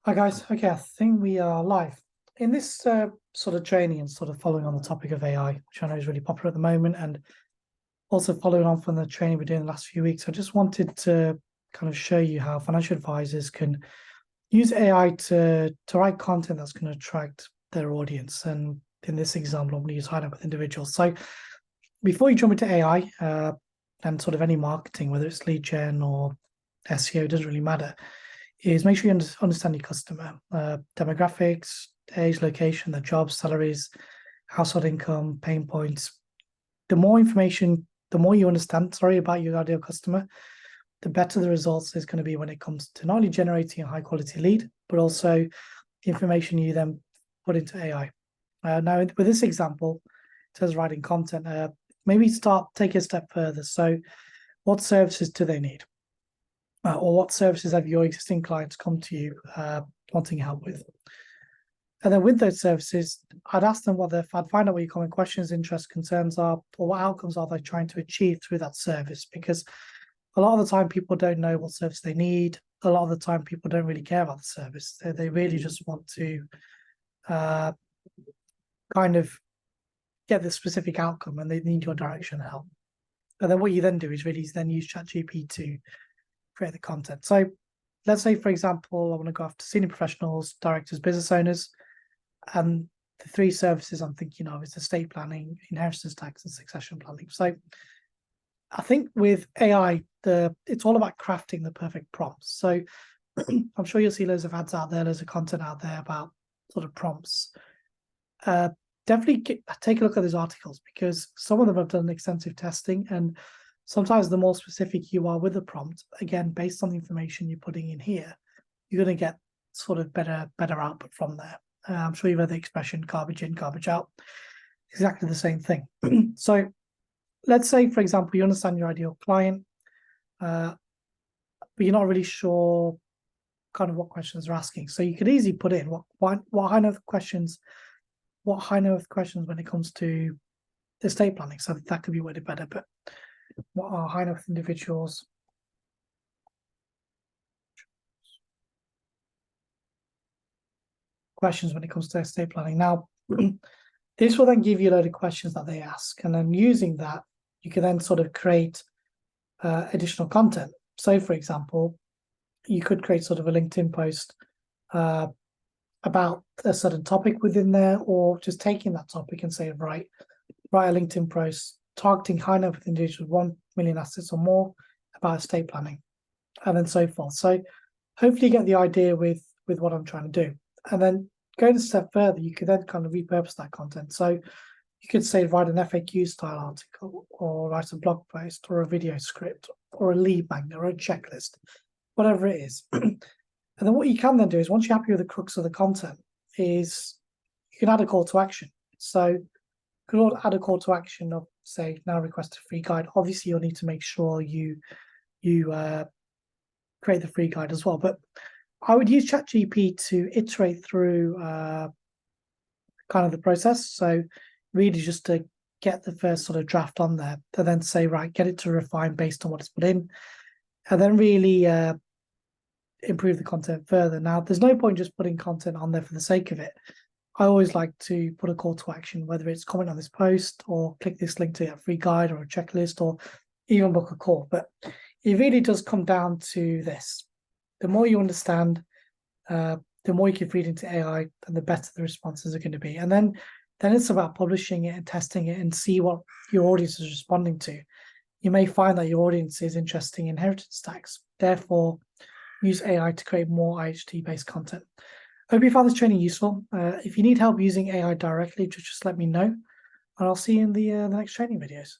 Hi guys. Okay, I think we are live. In this sort of training and sort of following on the topic of AI, which I know is really popular at the moment, and also following on from the training we're doing the last few weeks, I just wanted to kind of show you how financial advisors can use AI to write content that's going to attract their audience. And in this example, I'm going to use high net worth individuals. So before you jump into AI and sort of any marketing, whether it's lead gen or SEO, doesn't really matter, is make sure you understand your customer demographics, age, location, their jobs, salaries, household income, pain points. The more information, the more you understand, about your ideal customer, the better the results is going to be when it comes to not only generating a high quality lead, but also information you then put into AI. Now, with this example, it says writing content, maybe take a step further. So, what services do they need? Or what services have your existing clients come to you wanting help with? And then with those services, I'd ask them I'd find out what your common questions, interests, concerns are, or what outcomes are they trying to achieve through that service. Because a lot of the time, people don't know what service they need. A lot of the time, people don't really care about the service. They really just want to kind of get the specific outcome, and they need your direction and help. And then what you then do is really then use ChatGPT to create the content. So let's say, for example, I want to go after senior professionals, directors, business owners, and the three services I'm thinking of is estate planning, inheritance tax, and succession planning. So I think with AI, it's all about crafting the perfect prompts. So I'm sure you'll see loads of ads out there, loads of content out there about sort of prompts. Definitely take a look at those articles, because some of them have done extensive testing, and sometimes the more specific you are with the prompt, again, based on the information you're putting in here, you're going to get sort of better output from there. I'm sure you've heard the expression garbage in, garbage out. Exactly the same thing. So let's say, for example, you understand your ideal client, but you're not really sure kind of what questions they're asking. So you could easily put in what high net worth questions when it comes to estate planning. So that could be worded better, but what are high net worth individuals questions when it comes to estate planning? Now, this will then give you a load of questions that they ask, and then using that, you can then sort of create additional content. So, for example, you could create sort of a LinkedIn post about a certain topic within there, or just taking that topic and say, write a LinkedIn post targeting high net worth individuals, 1 million assets or more, about estate planning, and then so forth. So hopefully you get the idea with what I'm trying to do. And then going a step further, you could then kind of repurpose that content. So you could say write an FAQ style article, or write a blog post, or a video script, or a lead magnet, or a checklist, whatever it is. And then what you can then do is, once you're happy with the crux of the content, is you can add a call to action. So you could add a call to action of, say, now request a free guide. Obviously, you'll need to make sure you create the free guide as well. But I would use ChatGPT to iterate through kind of the process. So really just to get the first sort of draft on there, and then say, right, get it to refine based on what it's put in, and then really improve the content further. Now, there's no point just putting content on there for the sake of it. I always like to put a call to action, whether it's comment on this post, or click this link to get a free guide, or a checklist, or even book a call. But it really does come down to this. The more you understand, the more you can feed into AI, and the better the responses are going to be. And then it's about publishing it and testing it and see what your audience is responding to. You may find that your audience is interested in inheritance tax. Therefore, use AI to create more IHT-based content. I hope you found this training useful. If you need help using AI directly, just let me know, and I'll see you in the next training videos.